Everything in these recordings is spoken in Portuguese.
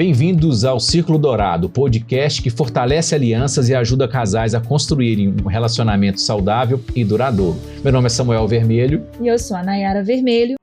Bem-vindos ao Círculo Dourado, podcast que fortalece alianças e ajuda casais a construírem um relacionamento saudável e duradouro. Meu nome é Samuel Vermelho. E eu sou a Nayara Vermelho.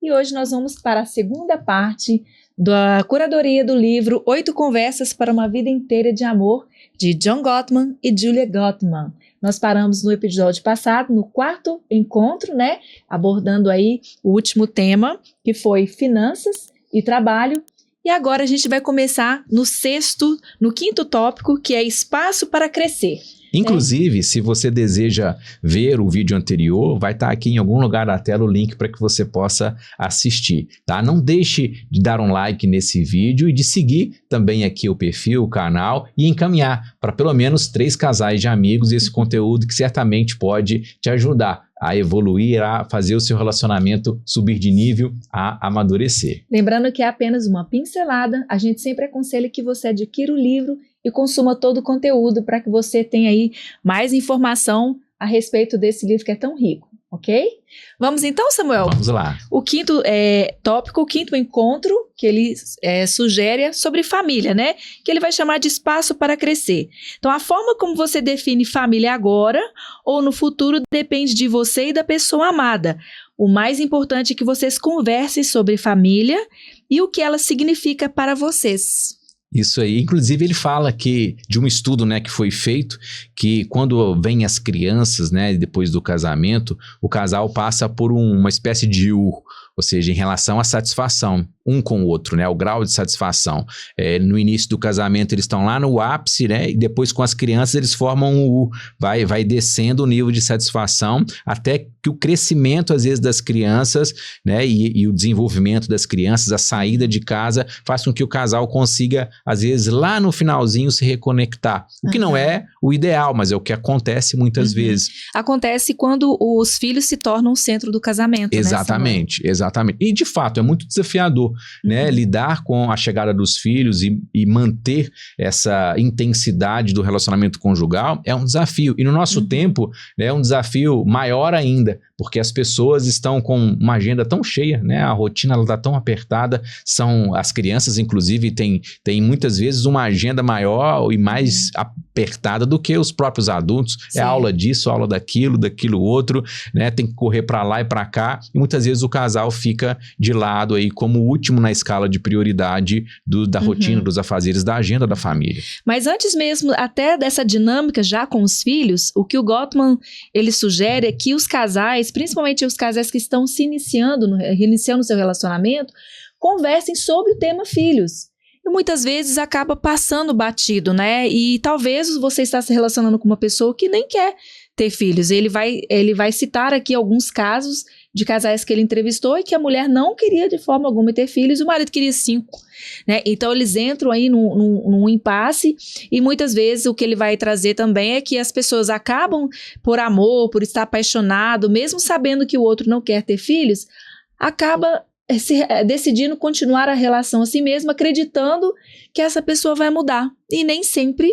E hoje nós vamos para a segunda parte da curadoria do livro 8 Conversas para uma Vida Inteira de Amor, de John Gottman e Julia Gottman. Nós paramos no episódio passado, no quarto encontro, né? Abordando aí o último tema, que foi finanças e trabalho. E agora a gente vai começar no quinto tópico, que é espaço para crescer. Inclusive, se você deseja ver o vídeo anterior, vai estar aqui em algum lugar da tela o link para que você possa assistir, tá? Não deixe de dar um like nesse vídeo e de seguir também aqui o perfil, o canal e encaminhar para pelo menos 3 casais de amigos esse conteúdo que certamente pode te ajudar a evoluir, a fazer o seu relacionamento subir de nível, a amadurecer. Lembrando que é apenas uma pincelada, a gente sempre aconselha que você adquira o livro e consuma todo o conteúdo para que você tenha aí mais informação a respeito desse livro que é tão rico, ok? Vamos então, Samuel? Vamos lá. O quinto tópico, o quinto encontro que ele sugere é sobre família, né? Que ele vai chamar de espaço para crescer. Então, a forma como você define família agora ou no futuro depende de você e da pessoa amada. O mais importante é que vocês conversem sobre família e o que ela significa para vocês. Isso aí, inclusive ele fala que de um estudo, né, que foi feito, que quando vêm as crianças, né, depois do casamento, o casal passa por uma espécie de U, ou seja, em relação à satisfação um com o outro, né, o grau de satisfação. No início do casamento eles estão lá no ápice, né, e depois com as crianças eles formam um U, vai descendo o nível de satisfação até que o crescimento às vezes das crianças, né, e o desenvolvimento das crianças, a saída de casa faz com que o casal consiga às vezes lá no finalzinho se reconectar, o que não é o ideal, mas é o que acontece muitas vezes. Acontece quando os filhos se tornam o centro do casamento, exatamente, né, exatamente. E de fato é muito desafiador, né, lidar com a chegada dos filhos e manter essa intensidade do relacionamento conjugal é um desafio. E no nosso tempo, né, é um desafio maior ainda, porque as pessoas estão com uma agenda tão cheia, né, a rotina está tão apertada, as crianças inclusive têm muitas vezes uma agenda maior e mais apertada do que os próprios adultos. Sim. É aula disso, aula daquilo outro, né, tem que correr para lá e para cá, e muitas vezes o casal fica de lado aí como o último na escala de prioridade da rotina, dos afazeres, da agenda da família. Mas antes mesmo até dessa dinâmica já com os filhos, o que o Gottman ele sugere é que os casais, principalmente os casais que estão reiniciando seu relacionamento, conversem sobre o tema filhos. E muitas vezes acaba passando batido, né? E talvez você está se relacionando com uma pessoa que nem quer ter filhos. Ele vai citar aqui alguns casos de casais que ele entrevistou e que a mulher não queria de forma alguma ter filhos e o marido queria 5, né? Então eles entram aí num impasse e muitas vezes o que ele vai trazer também é que as pessoas acabam por amor, por estar apaixonado, mesmo sabendo que o outro não quer ter filhos, acaba decidindo continuar a relação assim mesmo, acreditando que essa pessoa vai mudar e nem sempre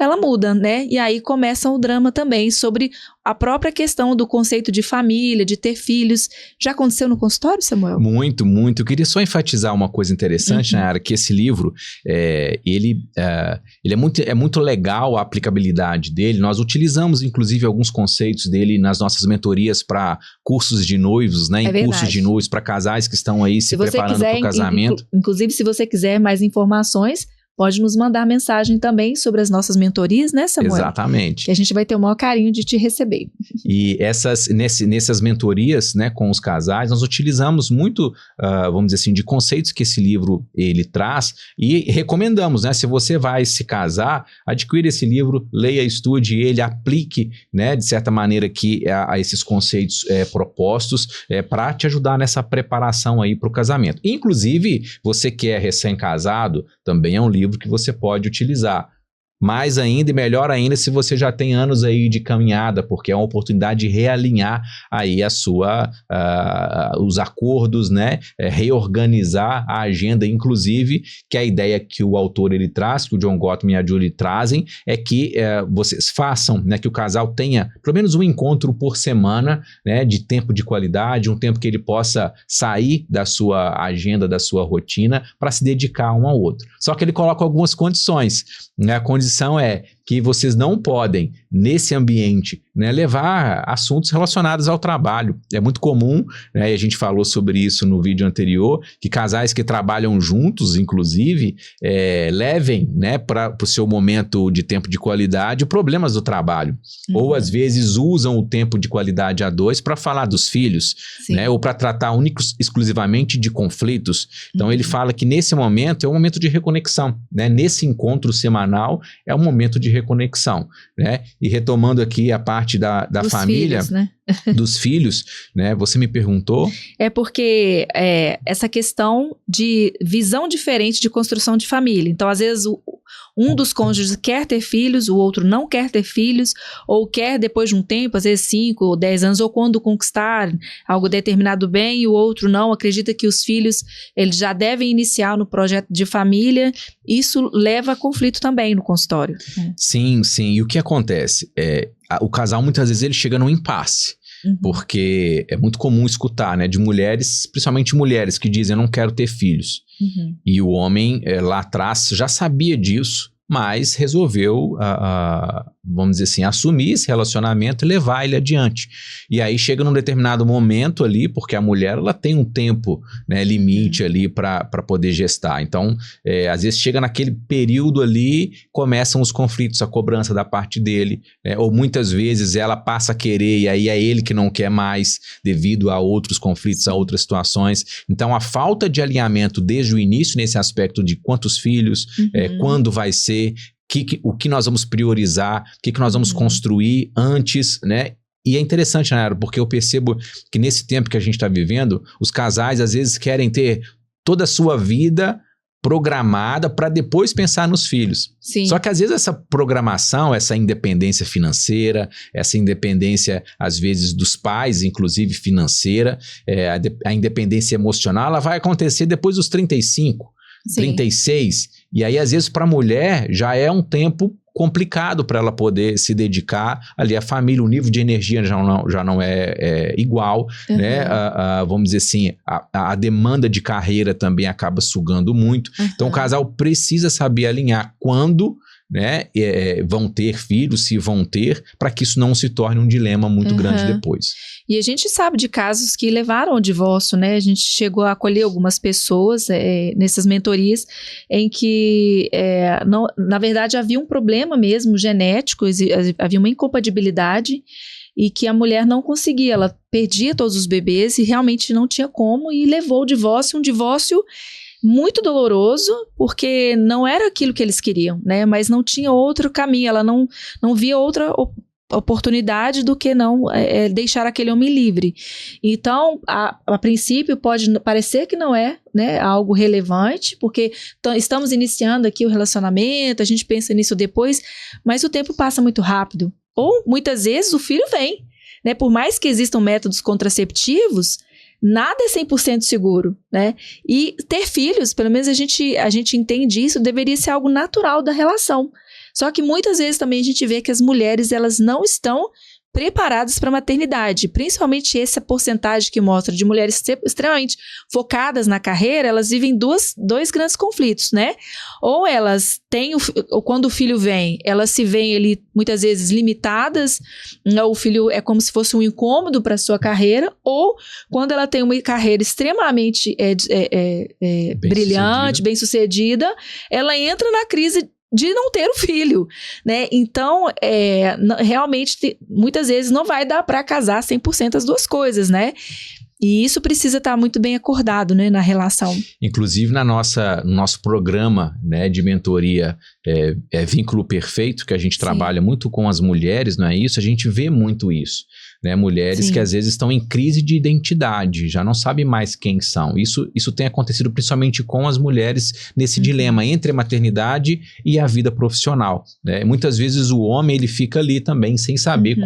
ela muda, né? E aí começa o drama também sobre a própria questão do conceito de família, de ter filhos. Já aconteceu no consultório, Samuel? Muito, muito. Eu queria só enfatizar uma coisa interessante, Nayara, que esse livro, ele é muito legal a aplicabilidade dele. Nós utilizamos, inclusive, alguns conceitos dele nas nossas mentorias para cursos de noivos, né? Em cursos de noivos para casais que estão aí se preparando para o casamento. Inclusive, se você quiser mais informações, pode nos mandar mensagem também sobre as nossas mentorias, né, Samuel? Exatamente. Que a gente vai ter o maior carinho de te receber. E nessas mentorias, né, com os casais, nós utilizamos muito, vamos dizer assim, de conceitos que esse livro ele traz e recomendamos, né, se você vai se casar, adquira esse livro, leia, estude ele, aplique, né, de certa maneira que a esses conceitos propostos para te ajudar nessa preparação aí para o casamento. Inclusive, você que é recém-casado, também é um livro que você pode utilizar. mais ainda e melhor ainda se você já tem anos aí de caminhada, porque é uma oportunidade de realinhar aí os acordos, né? Reorganizar a agenda, inclusive, que a ideia que o autor ele traz, que o John Gottman e a Julie trazem, é que vocês façam, né? Que o casal tenha pelo menos um encontro por semana, né? De tempo de qualidade, um tempo que ele possa sair da sua agenda, da sua rotina, para se dedicar um ao outro. Só que ele coloca algumas condições, né? A condição é que vocês não podem, nesse ambiente, né, levar assuntos relacionados ao trabalho. É muito comum, né, e a gente falou sobre isso no vídeo anterior, que casais que trabalham juntos, inclusive, levem, né, para o seu momento de tempo de qualidade problemas do trabalho. Ou, às vezes, usam o tempo de qualidade a dois para falar dos filhos, né, ou para tratar exclusivamente de conflitos. Então, ele fala que nesse momento é um momento de reconexão, né? Nesse encontro semanal é um momento de reconexão, né? E retomando aqui a parte da família, filhos, né? Dos filhos, né? Você me perguntou? É porque essa questão de visão diferente de construção de família. Então, às vezes, um dos cônjuges quer ter filhos, o outro não quer ter filhos, ou quer depois de um tempo, às vezes 5 ou 10 anos, ou quando conquistar algo determinado bem, e o outro não, acredita que os filhos eles já devem iniciar no projeto de família. Isso leva a conflito também no consultório. Sim, sim. E o que acontece? O casal, muitas vezes, ele chega num impasse. Porque é muito comum escutar, né, de mulheres, principalmente mulheres que dizem, eu não quero ter filhos. E o homem lá atrás já sabia disso, mas resolveu, vamos dizer assim, assumir esse relacionamento e levar ele adiante. E aí chega num determinado momento ali, porque a mulher ela tem um tempo, né, limite ali para poder gestar. Então, às vezes chega naquele período ali, começam os conflitos, a cobrança da parte dele, ou muitas vezes ela passa a querer e aí é ele que não quer mais, devido a outros conflitos, a outras situações. Então, a falta de alinhamento desde o início nesse aspecto de quantos filhos, quando vai ser, o que nós vamos priorizar, o que nós vamos construir antes, né? E é interessante, Nayara, porque eu percebo que nesse tempo que a gente está vivendo, os casais às vezes querem ter toda a sua vida programada para depois pensar nos filhos. Sim. Só que às vezes essa programação, essa independência financeira, essa independência às vezes dos pais, inclusive financeira, a independência emocional, ela vai acontecer depois dos 35, Sim. 36, e aí às vezes para a mulher já é um tempo complicado para ela poder se dedicar ali à família, o nível de energia já não é igual, né? Vamos dizer assim, a demanda de carreira também acaba sugando muito. Então o casal precisa saber alinhar quando, né, vão ter filhos, se vão ter, para que isso não se torne um dilema muito grande depois. E a gente sabe de casos que levaram ao divórcio, né? A gente chegou a acolher algumas pessoas nessas mentorias em que, na verdade, havia um problema mesmo genético, havia uma incompatibilidade e que a mulher não conseguia, ela perdia todos os bebês e realmente não tinha como e levou ao divórcio, um divórcio muito doloroso, porque não era aquilo que eles queriam, né? Mas não tinha outro caminho, ela não via outra oportunidade do que não deixar aquele homem livre. Então, a princípio, pode parecer que não é, né, algo relevante, porque estamos iniciando aqui o relacionamento, a gente pensa nisso depois, mas o tempo passa muito rápido. Ou, muitas vezes, o filho vem, né? Por mais que existam métodos contraceptivos, nada é 100% seguro, né? E ter filhos, pelo menos a gente entende isso, deveria ser algo natural da relação. Só que muitas vezes também a gente vê que as mulheres, elas não estão preparadas para a maternidade, principalmente essa porcentagem que mostra de mulheres extremamente focadas na carreira, elas vivem dois grandes conflitos, né? Ou elas têm, ou quando o filho vem, elas se veem ali muitas vezes limitadas, o filho é como se fosse um incômodo para a sua carreira, ou quando ela tem uma carreira extremamente brilhante, bem-sucedida, ela entra na crise de não ter o filho, né? Então, realmente, muitas vezes não vai dar para casar 100% as duas coisas, né? E isso precisa estar muito bem acordado, né, na relação. Inclusive, no nosso programa, né, de mentoria Vínculo Perfeito, que a gente trabalha muito com as mulheres, não é isso? A gente vê muito isso. né? Mulheres Sim. que às vezes estão em crise de identidade, já não sabem mais quem são. Isso tem acontecido principalmente com as mulheres nesse dilema entre a maternidade e a vida profissional, né? Muitas vezes o homem ele fica ali também sem saber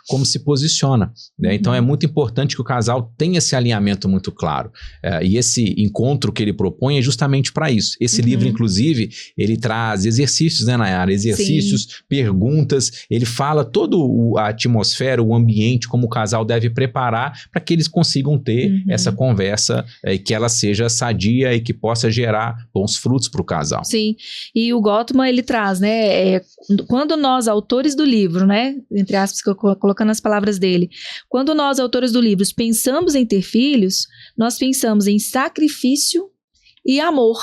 como se posiciona, né? Então é muito importante que o casal tenha esse alinhamento muito claro. E esse encontro que ele propõe é justamente para isso. Esse livro, inclusive, ele traz exercícios, né, Nayara? Exercícios, perguntas, ele fala toda a atmosfera, o ambiente, como o casal deve preparar para que eles consigam ter essa conversa e que ela seja sadia e que possa gerar bons frutos para o casal. Sim, e o Gottman, ele traz, né, quando nós, autores do livro, né, entre aspas, colocando as palavras dele, quando nós, autores do livro, pensamos em ter filhos, nós pensamos em sacrifício e amor,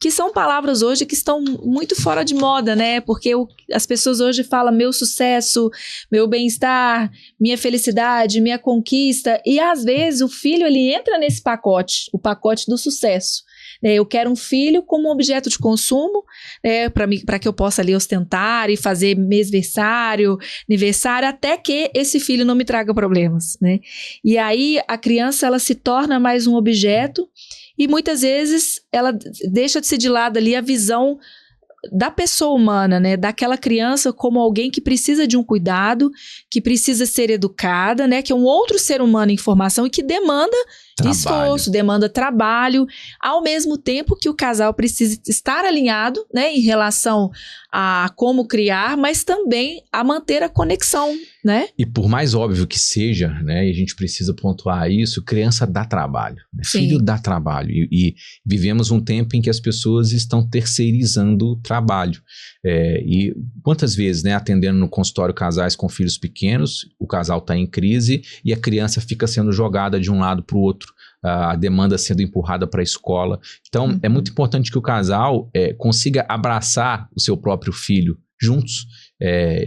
que são palavras hoje que estão muito fora de moda, né? Porque as pessoas hoje falam meu sucesso, meu bem-estar, minha felicidade, minha conquista, e às vezes o filho ele entra nesse pacote, o pacote do sucesso. Eu quero um filho como objeto de consumo, para que eu possa ali ostentar e fazer mêsversário, aniversário, até que esse filho não me traga problemas, né? E aí a criança ela se torna mais um objeto e muitas vezes ela deixa de lado ali a visão da pessoa humana, né? Daquela criança como alguém que precisa de um cuidado, que precisa ser educada, né? Que é um outro ser humano em formação e que demanda esforço, demanda trabalho, ao mesmo tempo que o casal precisa estar alinhado, né? Em relação a como criar, mas também a manter a conexão, né? E por mais óbvio que seja, né? E a gente precisa pontuar isso, criança dá trabalho, né? Filho dá trabalho. E vivemos um tempo em que as pessoas estão terceirizando o trabalho. E quantas vezes, né? Atendendo no consultório casais com filhos pequenos, o casal está em crise e a criança fica sendo jogada de um lado para o outro. A demanda sendo empurrada para a escola. Então, é muito importante que o casal consiga abraçar o seu próprio filho juntos,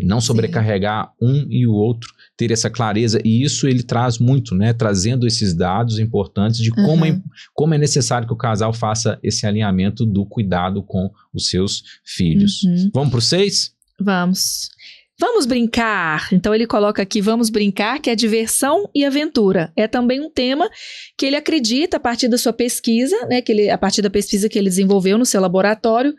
não sobrecarregar um e o outro, ter essa clareza, e isso ele traz muito, né, trazendo esses dados importantes de como é necessário que o casal faça esse alinhamento do cuidado com os seus filhos. Vamos para o 6? Vamos. Vamos brincar. Então ele coloca aqui, vamos brincar, que é diversão e aventura. É também um tema que ele acredita a partir da sua pesquisa, né, a partir da pesquisa que ele desenvolveu no seu laboratório,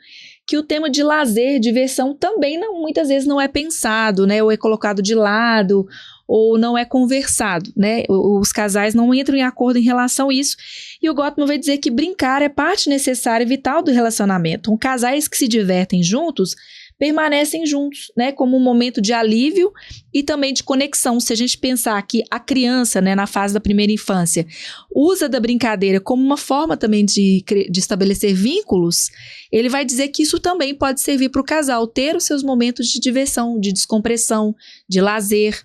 que o tema de lazer, diversão também muitas vezes não é pensado, né, ou é colocado de lado, ou não é conversado, né? Os casais não entram em acordo em relação a isso. E o Gottman vai dizer que brincar é parte necessária e vital do relacionamento. Casais que se divertem juntos permanecem juntos, né, como um momento de alívio e também de conexão. Se a gente pensar que a criança, né, na fase da primeira infância, usa da brincadeira como uma forma também de estabelecer vínculos, ele vai dizer que isso também pode servir para o casal ter os seus momentos de diversão, de descompressão, de lazer.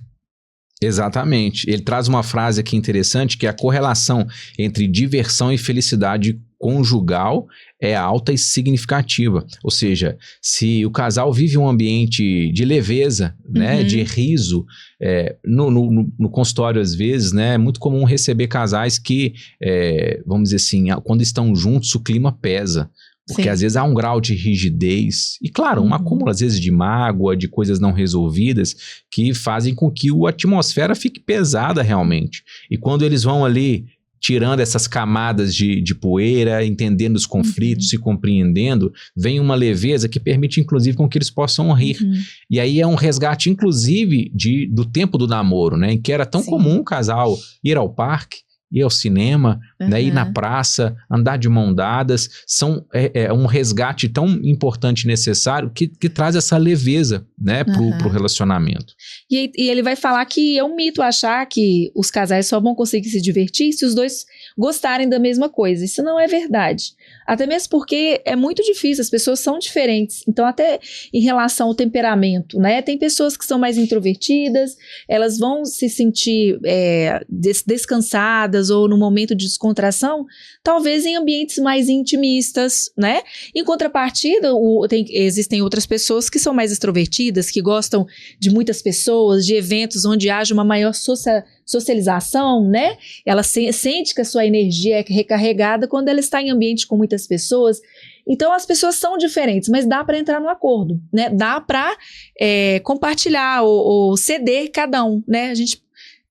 Exatamente. Ele traz uma frase aqui interessante, que é a correlação entre diversão e felicidade conjugal é alta e significativa. Ou seja, se o casal vive um ambiente de leveza, né, de riso, no consultório às vezes, né, é muito comum receber casais que, vamos dizer assim, quando estão juntos o clima pesa. Porque às vezes há um grau de rigidez e, claro, um acúmulo às vezes de mágoa, de coisas não resolvidas que fazem com que a atmosfera fique pesada realmente. E quando eles vão ali tirando essas camadas de poeira, entendendo os conflitos, se compreendendo, vem uma leveza que permite inclusive com que eles possam rir. E aí é um resgate inclusive do tempo do namoro, né, em que era tão comum o casal ir ao parque, ir ao cinema, né, ir na praça, andar de mão dadas, é um resgate tão importante e necessário que traz essa leveza, né, pro relacionamento. E ele vai falar que é um mito achar que os casais só vão conseguir se divertir se os dois gostarem da mesma coisa. Isso não é verdade. Até mesmo porque é muito difícil, as pessoas são diferentes. Então, até em relação ao temperamento, né? Tem pessoas que são mais introvertidas, elas vão se sentir descansadas ou no momento de descontração, talvez em ambientes mais intimistas, né? Em contrapartida, existem outras pessoas que são mais extrovertidas, que gostam de muitas pessoas, de eventos onde haja uma maior socialização, né? Ela sente que a sua energia é recarregada quando ela está em ambiente com muitas pessoas. Então as pessoas são diferentes, mas dá para entrar no acordo, né? Dá para compartilhar ou ceder cada um, né? A gente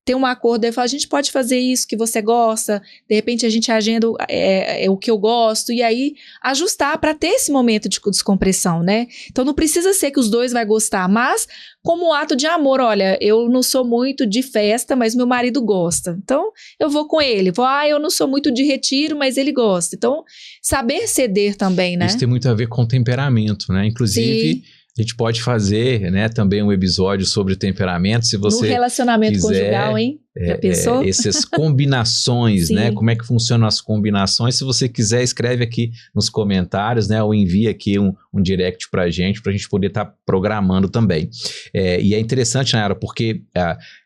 ter um acordo, a gente pode fazer isso que você gosta, de repente a gente agenda o que eu gosto, e aí ajustar para ter esse momento de descompressão, né? Então não precisa ser que os dois vai gostar, mas como um ato de amor, olha, eu não sou muito de festa, mas meu marido gosta, então eu vou com ele, eu não sou muito de retiro, mas ele gosta, então saber ceder também, né? Isso tem muito a ver com temperamento, né? Inclusive, a gente pode fazer, né, também um episódio sobre temperamento, se você no relacionamento quiser, conjugal, hein? Já pensou? Essas combinações, né? Como é que funcionam as combinações? Se você quiser, escreve aqui nos comentários, né? Ou envia aqui um direct pra gente poder estar programando também. E é interessante, Nayara, porque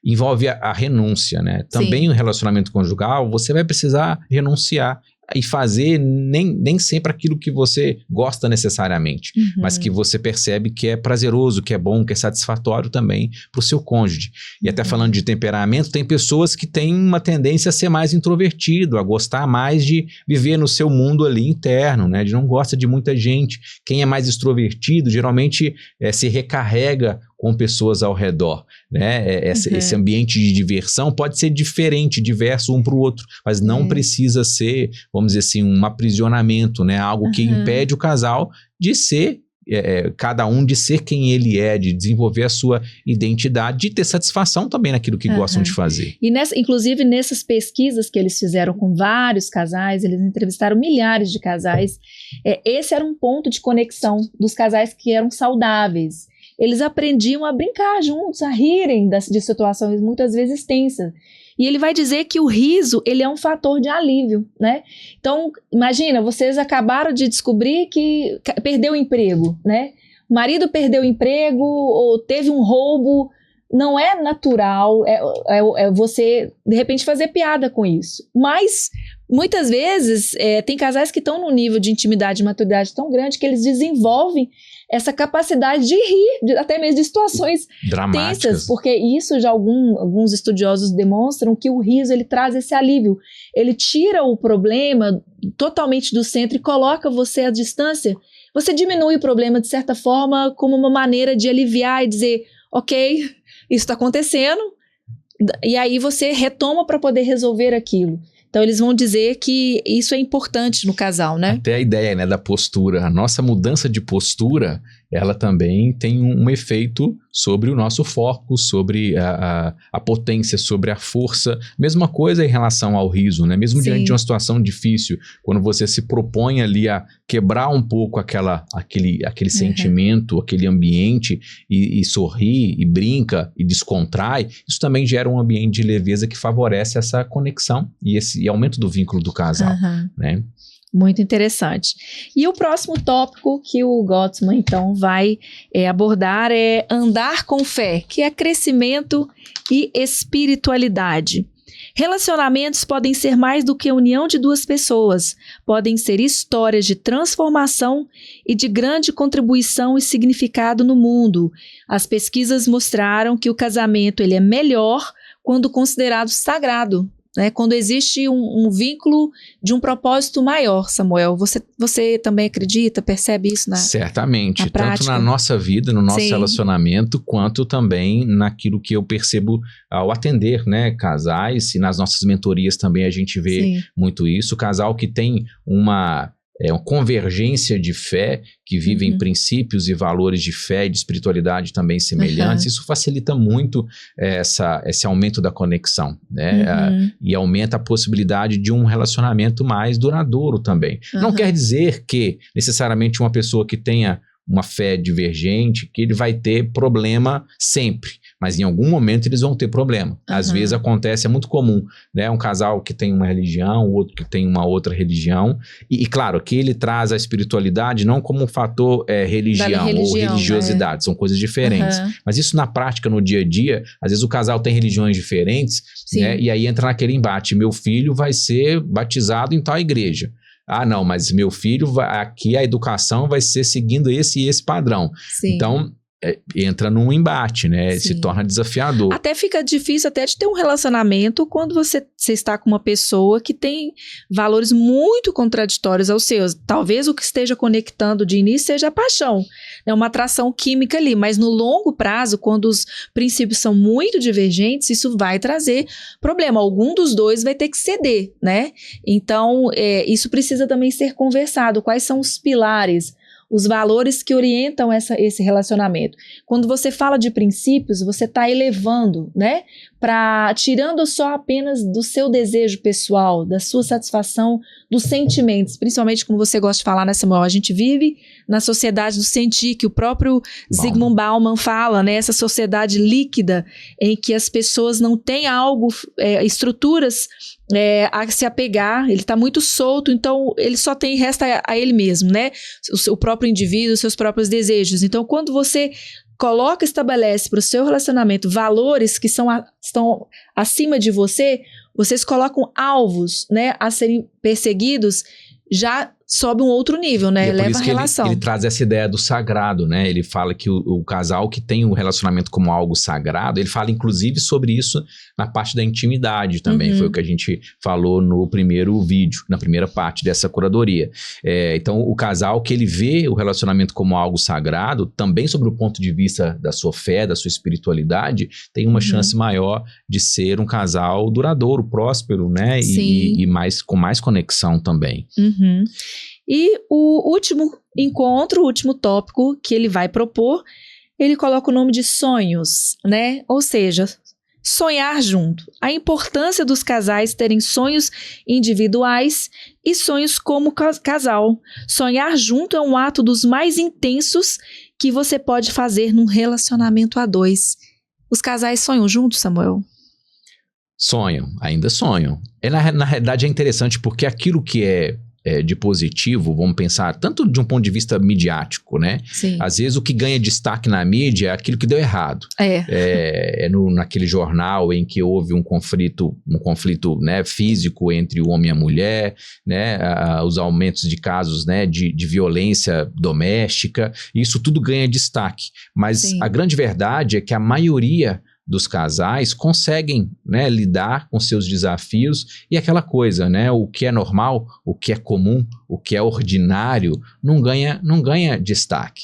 envolve a renúncia, né? Também o relacionamento conjugal, você vai precisar renunciar e fazer nem sempre aquilo que você gosta necessariamente, mas que você percebe que é prazeroso, que é bom, que é satisfatório também para o seu cônjuge. E até falando de temperamento, tem pessoas que têm uma tendência a ser mais introvertido, a gostar mais de viver no seu mundo ali interno, né? De não gosta de muita gente. Quem é mais extrovertido geralmente se recarrega com pessoas ao redor, né? Esse ambiente de diversão pode ser diferente, diverso um para o outro, mas não precisa ser, vamos dizer assim, um aprisionamento, né? Algo que impede o casal de ser, cada um de ser quem ele é, de desenvolver a sua identidade, de ter satisfação também naquilo que gostam de fazer. E inclusive nessas pesquisas que eles fizeram com vários casais, eles entrevistaram milhares de casais, esse era um ponto de conexão dos casais que eram saudáveis. Eles aprendiam a brincar juntos, a rirem de situações muitas vezes tensas. E ele vai dizer que o riso, ele é um fator de alívio, né? Então, imagina, vocês acabaram de descobrir que perdeu o emprego, né? O marido perdeu o emprego ou teve um roubo. Não é natural você, de repente, fazer piada com isso. Mas, muitas vezes, tem casais que estão num nível de intimidade e maturidade tão grande que eles desenvolvem essa capacidade de rir, até mesmo de situações dramáticas, tensas, porque isso já alguns estudiosos demonstram que o riso, ele traz esse alívio. Ele tira o problema totalmente do centro e coloca você à distância. Você diminui o problema, de certa forma, como uma maneira de aliviar e dizer, ok, isso está acontecendo, e aí você retoma para poder resolver aquilo. Então, eles vão dizer que isso é importante no casal, né? Até a ideia, né, da postura. A nossa mudança de postura, ela também tem um efeito sobre o nosso foco, sobre a potência, sobre a força. Mesma coisa em relação ao riso, né? Mesmo diante de uma situação difícil, quando você se propõe ali a quebrar um pouco aquele sentimento, aquele ambiente, e sorri, e brinca, e descontrai, isso também gera um ambiente de leveza que favorece essa conexão e aumento do vínculo do casal, né? Muito interessante. E o próximo tópico que o Gottman, então, vai abordar é andar com fé, que é crescimento e espiritualidade. Relacionamentos podem ser mais do que a união de duas pessoas, podem ser histórias de transformação e de grande contribuição e significado no mundo. As pesquisas mostraram que o casamento ele é melhor quando considerado sagrado, né? Quando existe um vínculo de um propósito maior, Samuel. Você também acredita, percebe isso Certamente, na prática? Tanto na nossa vida, no nosso relacionamento, quanto também naquilo que eu percebo ao atender, né, casais, e nas nossas mentorias também a gente vê muito isso. O casal que tem uma convergência de fé, que vive em princípios e valores de fé e de espiritualidade também semelhantes, isso facilita muito esse aumento da conexão, né? E aumenta a possibilidade de um relacionamento mais duradouro também. Não quer dizer que necessariamente uma pessoa que tenha uma fé divergente, que ele vai ter problema sempre, mas em algum momento eles vão ter problema. Às vezes acontece, é muito comum, né? Um casal que tem uma religião, o outro que tem uma outra religião, e claro, que ele traz a espiritualidade não como um fator religião ou religiosidade, são coisas diferentes. Mas isso na prática, no dia a dia, às vezes o casal tem religiões diferentes, né? E aí entra naquele embate, meu filho vai ser batizado em tal igreja. Ah, não, mas meu filho, aqui a educação vai ser seguindo esse e esse padrão. Então, entra num embate, né? Sim. Se torna desafiador. Até fica difícil até de ter um relacionamento quando você está com uma pessoa que tem valores muito contraditórios aos seus. Talvez o que esteja conectando de início seja a paixão, né? Uma atração química ali, mas no longo prazo, quando os princípios são muito divergentes, isso vai trazer problema. Algum dos dois vai ter que ceder, né? Então, isso precisa também ser conversado. Quais são os pilares, os valores que orientam esse relacionamento? Quando você fala de princípios, você está elevando, né? Tirando só apenas do seu desejo pessoal, da sua satisfação, dos sentimentos, principalmente como você gosta de falar, né, Samuel? A gente vive na sociedade do sentir, que o próprio Zygmunt Bauman fala, né? Essa sociedade líquida em que as pessoas não têm estruturas a se apegar, ele está muito solto, então ele só resta a ele mesmo, né? O próprio indivíduo, os seus próprios desejos. Então, quando você estabelece para o seu relacionamento valores que estão acima de você, vocês colocam alvos, né, a serem perseguidos, já sobe um outro nível, né? Leva a relação. Ele traz essa ideia do sagrado, né? Ele fala que o casal que tem o relacionamento como algo sagrado, ele fala inclusive sobre isso na parte da intimidade também, foi o que a gente falou no primeiro vídeo, na primeira parte dessa curadoria. Então, o casal que ele vê o relacionamento como algo sagrado, também sobre o ponto de vista da sua fé, da sua espiritualidade, tem uma chance maior de ser um casal duradouro, próspero, né? E com mais conexão também. E o último encontro, o último tópico que ele vai propor, ele coloca o nome de sonhos, né? Ou seja, sonhar junto. A importância dos casais terem sonhos individuais e sonhos como casal. Sonhar junto é um ato dos mais intensos que você pode fazer num relacionamento a dois. Os casais sonham juntos, Samuel? Sonham, ainda sonham. Na realidade é interessante porque aquilo que é de positivo, vamos pensar, tanto de um ponto de vista midiático, né? Sim. Às vezes o que ganha destaque na mídia é aquilo que deu errado. Naquele jornal em que houve um conflito, né, físico entre o homem e a mulher, né? Os aumentos de casos, né, de violência doméstica, isso tudo ganha destaque. Mas a grande verdade é que a maioria dos casais conseguem, né, lidar com seus desafios e aquela coisa, né, o que é normal, o que é comum, o que é ordinário, não ganha destaque.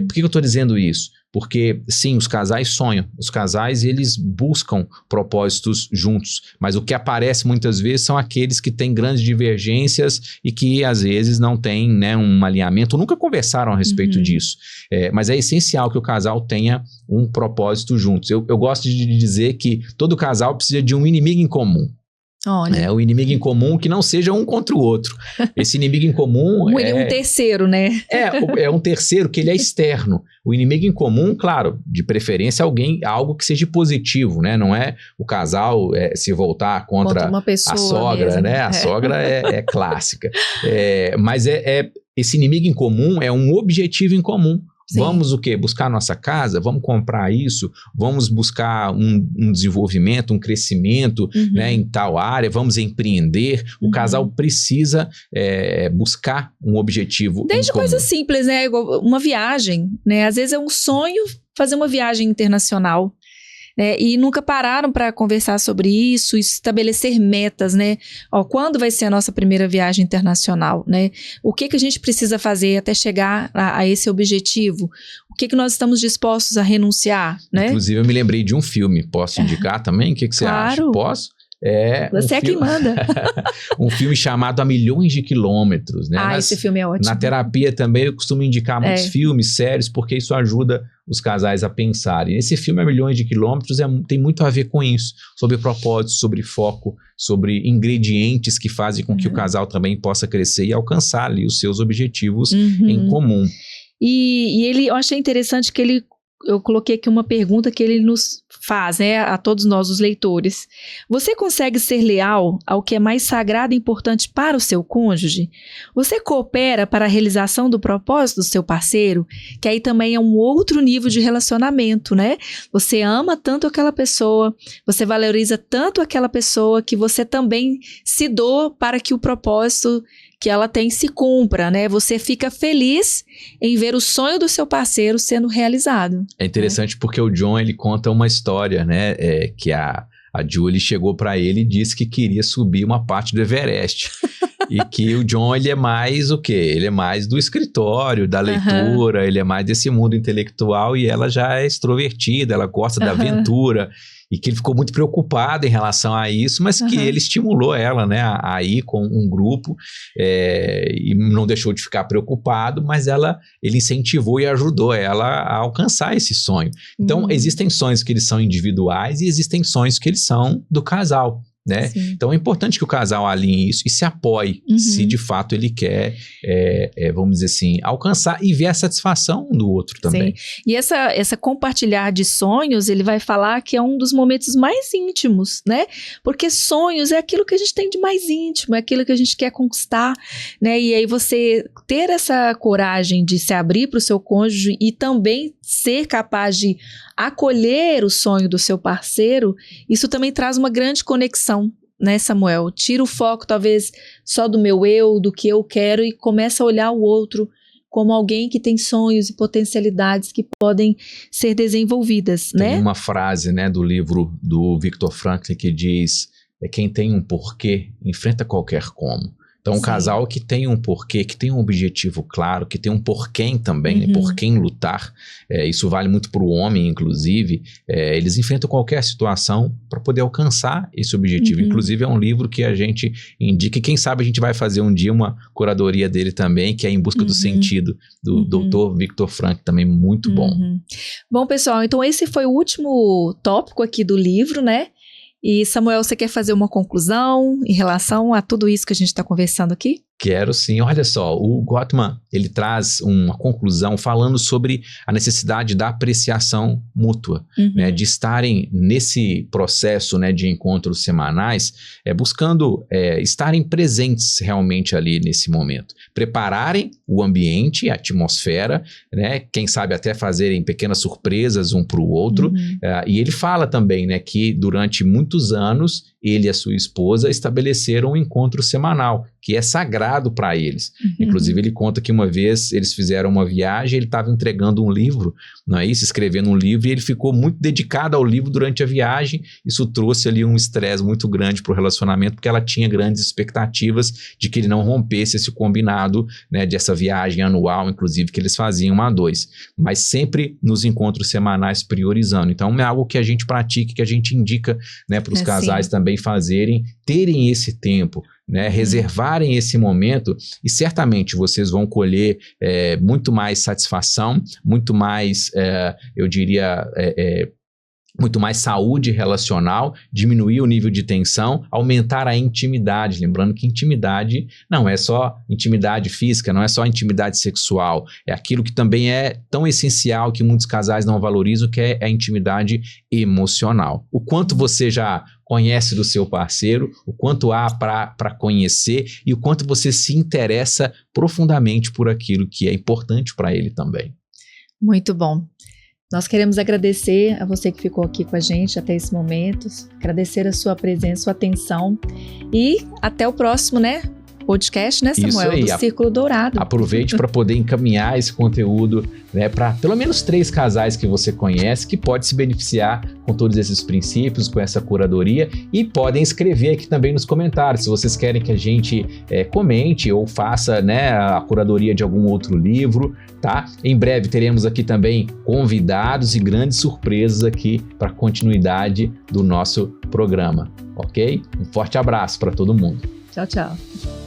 Por que eu estou dizendo isso? Porque, sim, os casais sonham, os casais eles buscam propósitos juntos, mas o que aparece muitas vezes são aqueles que têm grandes divergências e que às vezes não têm, né, um alinhamento, nunca conversaram a respeito disso. Mas é essencial que o casal tenha um propósito juntos. Eu gosto de dizer que todo casal precisa de um inimigo em comum. Olha. O inimigo em comum que não seja um contra o outro. Esse inimigo em comum um terceiro, né? É um terceiro que ele é externo. O inimigo em comum, claro, de preferência algo que seja positivo, né? Não é o casal se voltar contra uma pessoa a sogra, mesmo, né? A sogra é clássica. Mas esse inimigo em comum é um objetivo em comum. Sim. Vamos o quê? Buscar nossa casa? Vamos comprar isso? Vamos buscar um desenvolvimento, um crescimento, né, em tal área? Vamos empreender? O casal precisa buscar um objetivo desde coisas simples, né? Uma viagem, né? Às vezes é um sonho fazer uma viagem internacional. E nunca pararam para conversar sobre isso, estabelecer metas, né? Quando vai ser a nossa primeira viagem internacional, né? O que a gente precisa fazer até chegar a esse objetivo? O que nós estamos dispostos a renunciar, né? Inclusive, eu me lembrei de um filme, posso indicar também? O que você acha? Posso? Você é quem manda. Um filme chamado A Milhões de Quilômetros, né? Esse filme é ótimo. Na terapia também eu costumo indicar muitos filmes, séries, porque isso ajuda os casais a pensarem. Esse filme A Milhões de Quilômetros tem muito a ver com isso, sobre propósito, sobre foco, sobre ingredientes que fazem com que o casal também possa crescer e alcançar ali os seus objetivos em comum. E eu achei interessante que eu coloquei aqui uma pergunta que ele nos faz, né, a todos nós, os leitores. Você consegue ser leal ao que é mais sagrado e importante para o seu cônjuge? Você coopera para a realização do propósito do seu parceiro? Que aí também é um outro nível de relacionamento, né? Você ama tanto aquela pessoa, você valoriza tanto aquela pessoa que você também se doa para que o propósito que ela tem se cumpra, né? Você fica feliz em ver o sonho do seu parceiro sendo realizado. É interessante porque o John, ele conta uma história, né? Que a Julie chegou para ele e disse que queria subir uma parte do Everest. E que o John, ele é mais o quê? Ele é mais do escritório, da leitura, ele é mais desse mundo intelectual e ela já é extrovertida, ela gosta da aventura. E que ele ficou muito preocupado em relação a isso, mas que ele estimulou ela, né, a ir com um grupo e não deixou de ficar preocupado, mas ele incentivou e ajudou ela a alcançar esse sonho. Então, existem sonhos que eles são individuais e existem sonhos que eles são do casal. Né? Então é importante que o casal alinhe isso e se apoie se de fato ele quer, vamos dizer assim, alcançar e ver a satisfação do outro também. Sim. E essa compartilhar de sonhos, ele vai falar que é um dos momentos mais íntimos, né? Porque sonhos é aquilo que a gente tem de mais íntimo, é aquilo que a gente quer conquistar, né? E aí você ter essa coragem de se abrir para o seu cônjuge e também ser capaz de acolher o sonho do seu parceiro, isso também traz uma grande conexão, né, Samuel? Tira o foco, talvez, só do meu eu, do que eu quero e começa a olhar o outro como alguém que tem sonhos e potencialidades que podem ser desenvolvidas, né? Tem uma frase, né, do livro do Viktor Frankl que diz, quem tem um porquê enfrenta qualquer como. Então, um casal que tem um porquê, que tem um objetivo claro, que tem um porquê também, né, por quem lutar, isso vale muito para o homem, inclusive, eles enfrentam qualquer situação para poder alcançar esse objetivo. Inclusive, é um livro que a gente indica, e quem sabe a gente vai fazer um dia uma curadoria dele também, que é Em Busca do Sentido, do Dr. Viktor Frankl, também muito bom. Bom, pessoal, então esse foi o último tópico aqui do livro, né? E Samuel, você quer fazer uma conclusão em relação a tudo isso que a gente está conversando aqui? Quero sim. Olha só, o Gottman, ele traz uma conclusão falando sobre a necessidade da apreciação mútua, né, de estarem nesse processo, né, de encontros semanais, buscando estarem presentes realmente ali nesse momento. Prepararem o ambiente, a atmosfera, né, quem sabe até fazerem pequenas surpresas um para o outro. E ele fala também, né, que durante muitos anos, ele e a sua esposa estabeleceram um encontro semanal, que é sagrado para eles. Inclusive, ele conta que uma vez eles fizeram uma viagem, ele estava entregando um livro, não é isso? Escrevendo um livro, e ele ficou muito dedicado ao livro durante a viagem. Isso trouxe ali um estresse muito grande para o relacionamento, porque ela tinha grandes expectativas de que ele não rompesse esse combinado, né, dessa viagem anual, inclusive, que eles faziam a dois. Mas sempre nos encontros semanais priorizando. Então, é algo que a gente pratica, que a gente indica, né, para os casais também fazerem, terem esse tempo, né, reservarem esse momento, e certamente vocês vão colher muito mais satisfação, muito mais, eu diria, muito mais saúde relacional, diminuir o nível de tensão, aumentar a intimidade. Lembrando que intimidade não é só intimidade física, não é só intimidade sexual, é aquilo que também é tão essencial que muitos casais não valorizam, que é a intimidade emocional. O quanto você já conhece do seu parceiro, o quanto há para conhecer e o quanto você se interessa profundamente por aquilo que é importante para ele também. Muito bom. Nós queremos agradecer a você que ficou aqui com a gente até esse momento, agradecer a sua presença, sua atenção e até o próximo, né, podcast, né, Samuel? Isso aí, do Círculo Dourado. Aproveite para poder encaminhar esse conteúdo, né, para pelo menos 3 casais que você conhece que pode se beneficiar com todos esses princípios, com essa curadoria, e podem escrever aqui também nos comentários se vocês querem que a gente comente ou faça, né, a curadoria de algum outro livro, tá? Em breve teremos aqui também convidados e grandes surpresas aqui para a continuidade do nosso programa, ok? Um forte abraço para todo mundo. Tchau, tchau.